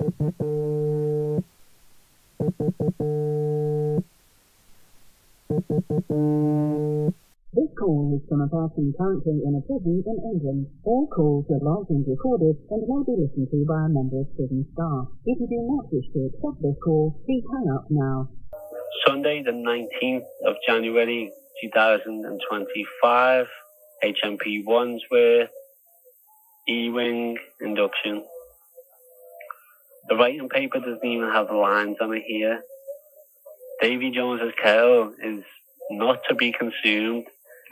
This call is from a person currently in a prison in England. All calls are logged and recorded and may be listened to by a member of prison staff. If you do not wish to accept this call, please hang up now. Sunday the 19th of January 2025, HMP Wandsworth, E-Wing, Induction. The writing paper doesn't even have lines on it here. Davy Jones's kettle is not to be consumed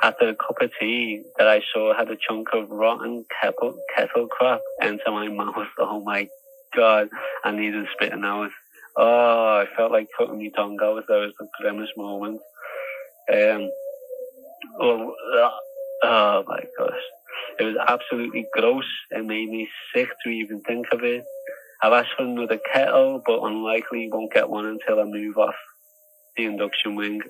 after a cup of tea that I saw had a chunk of rotten kettle crap enter my mouth. Oh my God, I needed spitting out. Oh, I felt like cutting my tongue out. That was the grimmest moment. Oh my gosh. It was absolutely gross. It made me sick to even think of it. I've asked for another kettle, but unlikely won't get one until I move off the induction wing.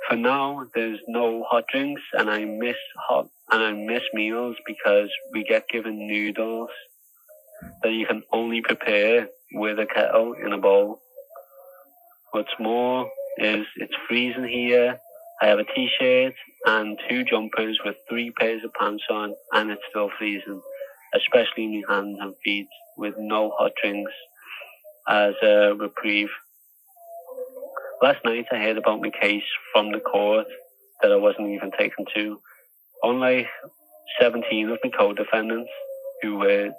For now, there's no hot drinks, and I miss meals because we get given noodles that you can only prepare with a kettle in a bowl. What's more is it's freezing here. I have a t-shirt and 2 jumpers with 3 pairs of pants on, and it's still freezing, especially my hands and feet, with no hot drinks as a reprieve. Last night I heard about my case from the court that I wasn't even taken to. Only 17 of my co-defendants who were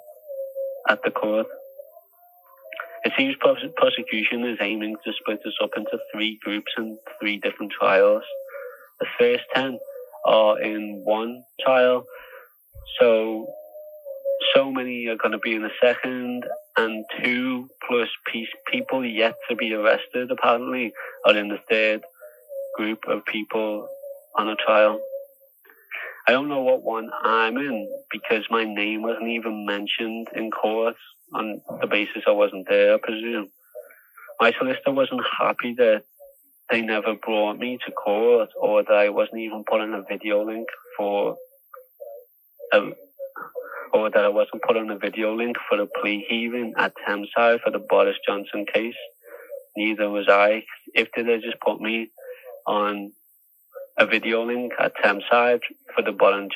at the court. It seems prosecution is aiming to split us up into 3 groups and 3 different trials. The first 10 are in one trial, so many are going to be in the second, and 2 plus people yet to be arrested apparently are in the third group of people on a trial. I don't know what one I'm in because my name wasn't even mentioned in court on the basis I wasn't there, I presume. My solicitor wasn't happy that they never brought me to court, or that I wasn't even put on a video link for a plea hearing at Thameside for the Boris Johnson case. Neither was I. If they'd have just put me on a video link at Thameside for the Boris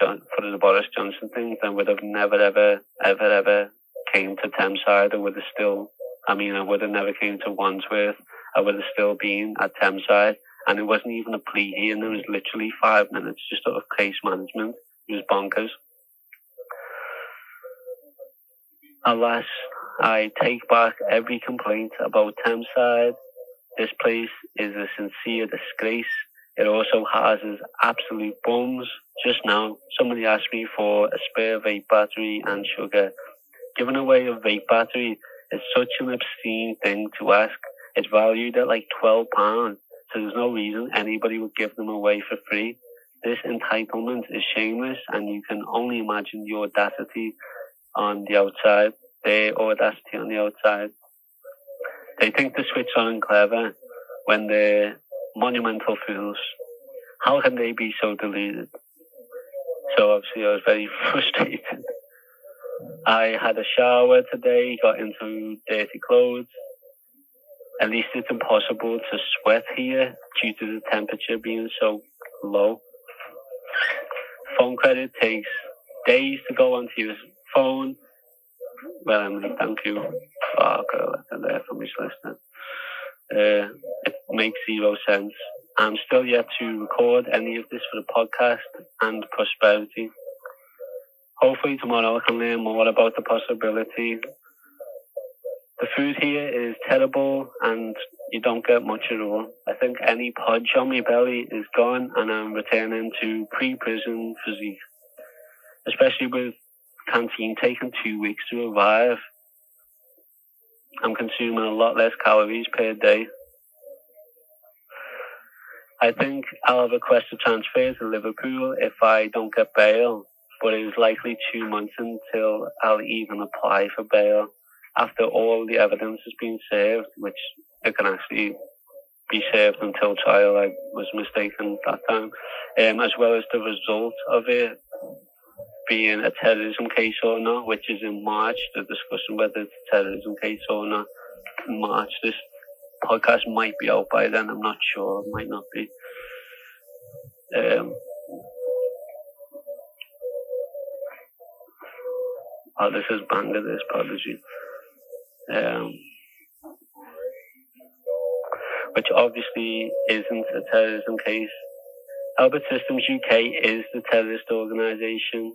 Johnson thing, then would have never ever came to Thameside. I would have never came to Wandsworth. I would have still been at Thameside, and it wasn't even a plea hearing. It was literally 5 minutes just of case management. It was bonkers. Alas, I take back every complaint about Thameside. This place is a sincere disgrace. It also houses absolute bums. Just now, somebody asked me for a spare vape battery and sugar. Giving away a vape battery is such an obscene thing to ask. It's valued at like £12, so there's no reason anybody would give them away for free. This entitlement is shameless, and you can only imagine the audacity on the outside. Their audacity on the outside. They think the switch on and clever when they're monumental fools. How can they be so deluded? So obviously I was very frustrated. I had a shower today, got into dirty clothes. At least it's impossible to sweat here due to the temperature being so low. Phone credit takes days to go onto your phone. Well, Emily, thank you. Oh, girl, that's there for me listening. It makes 0 sense. I'm still yet to record any of this for the podcast and prosperity. Hopefully tomorrow I can learn more about the possibility. The food here is terrible and you don't get much at all. I think any podge on my belly is gone and I'm returning to pre-prison physique. Especially with canteen taking 2 weeks to arrive. I'm consuming a lot less calories per day. I think I'll request a transfer to Liverpool if I don't get bail, but it is likely 2 months until I'll even apply for bail after all the evidence has been served, which it can actually be served until trial. I was mistaken that time, as well as the result of it being a terrorism case or not, which is in March. They're discussing whether it's a terrorism case or not in March. This podcast might be out by then. I'm not sure. It might not be. This is Bangladesh, apology. Which obviously isn't a terrorism case. Albert Systems UK is the terrorist organisation.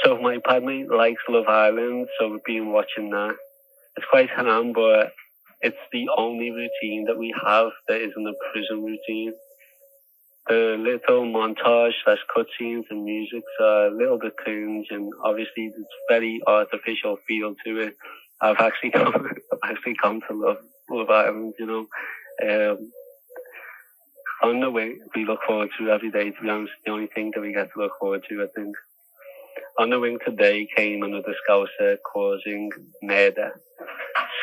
So my partner likes Love Island, so we've been watching that. It's quite haram, but it's the only routine that we have that isn't a prison routine. The little montage / cutscenes and music are a little bit cringe, and obviously it's very artificial feel to it. I've actually come to love Ireland, you know. On the wing, we look forward to every day, to be honest. The only thing that we get to look forward to, I think. On the wing today came another Scouser causing murder,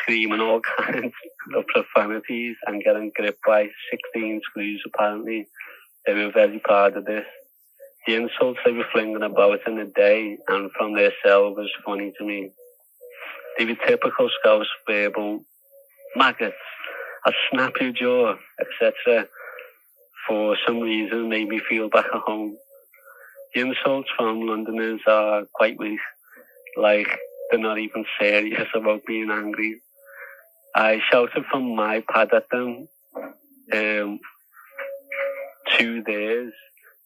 screaming all kinds of profanities and getting gripped by 16 screws apparently. They were very proud of this. The insults they were flinging about in the day and from their cell was funny to me. They were typical Scouse verbal maggots, I'll snap your jaw, etc. For some reason made me feel back at home. The insults from Londoners are quite weak, like they're not even serious about being angry. I shouted from my pad at them to theirs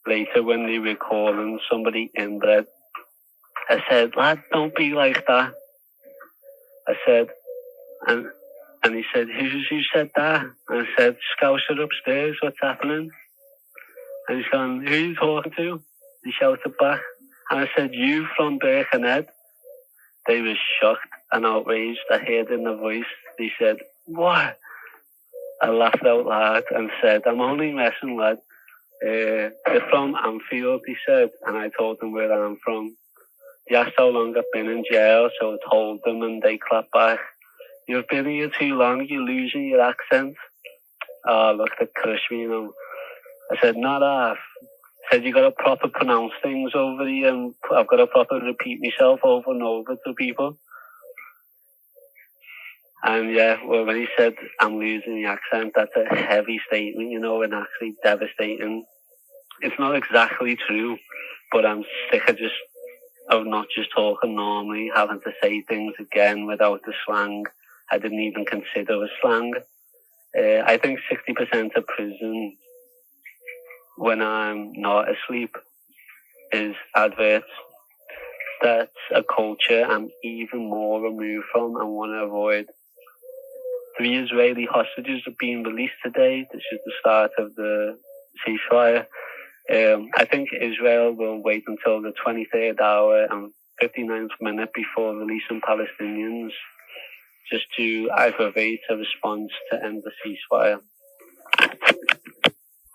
later when they were calling somebody inbred. I said, lad, don't be like that. I said, and he said, who said that? And I said, Scouser upstairs, what's happening? And he's gone, who are you talking to? He shouted back. And I said, you from Birkenhead? They were shocked and outraged. I heard in the voice, they said, what? I laughed out loud and said, I'm only messing, lad. They're from Anfield, he said, and I told them where I'm from. He asked how long I've been in jail, so I told them, and they clapped back. You've been here too long, you're losing your accent. Oh, look, they crushed me, you know. I said, not half. I said, you got to proper pronounce things over here, and I've got to proper repeat myself over and over to people. And yeah, well, when he said, I'm losing the accent, that's a heavy statement, you know, and actually devastating. It's not exactly true, but I'm sick of not just talking normally, having to say things again without the slang I didn't even consider as slang. I think 60% of prison, when I'm not asleep, is adverts. That's a culture I'm even more removed from and want to avoid. 3 Israeli hostages have been released today. This is the start of the ceasefire. I think Israel will wait until the 23rd hour and 59th minute before releasing Palestinians, just to aggravate a response to end the ceasefire.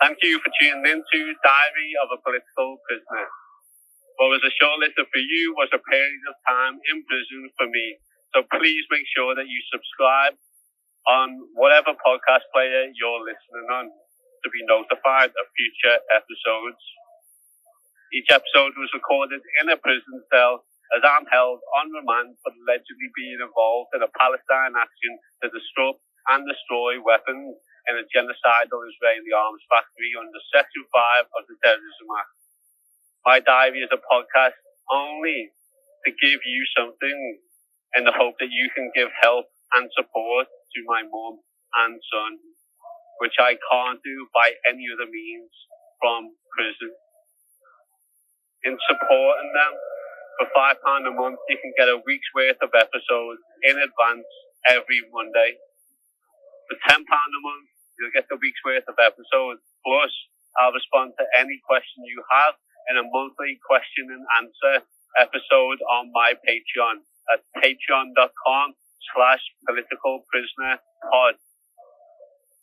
Thank you for tuning in to Diary of a Political Prisoner. What was a short list for you was a period of time in prison for me. So please make sure that you subscribe on whatever podcast player you're listening on to be notified of future episodes. Each episode was recorded in a prison cell as I'm held on remand for allegedly being involved in a Palestine action to disrupt and destroy weapons in a genocidal Israeli arms factory under Section 5 of the Terrorism Act. My diary is a podcast only to give you something in the hope that you can give help and support to my mum and son, which I can't do by any other means from prison. In supporting them, for £5 a month, you can get a week's worth of episodes in advance every Monday. For £10 a month, you'll get the week's worth of episodes. Plus, I'll respond to any question you have in a monthly question and answer episode on my Patreon at patreon.com/politicalprisonerpod.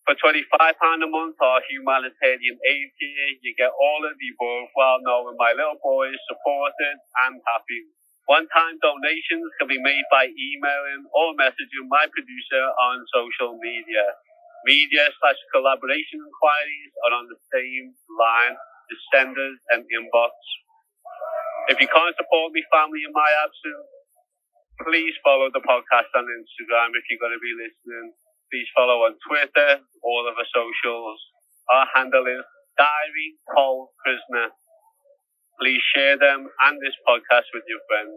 For £25 a month or humanitarian aid gear, you get all of the above while knowing my little boy is supported and happy. One-time donations can be made by emailing or messaging my producer on social media. Media/collaboration inquiries are on the same line as senders and inbox. If you can't support me family in my absence, please follow the podcast on Instagram if you're going to be listening. Please follow on Twitter, all of our socials. Our handle is Diary Paul Prisoner. Please share them and this podcast with your friends.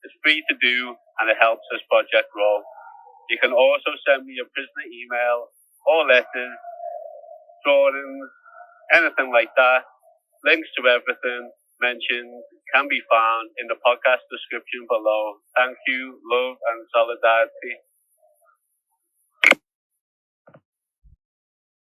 It's free to do and it helps this project grow. You can also send me a prisoner email or letters, drawings, anything like that. Links to everything mentioned can be found in the podcast description below. Thank you, love and solidarity.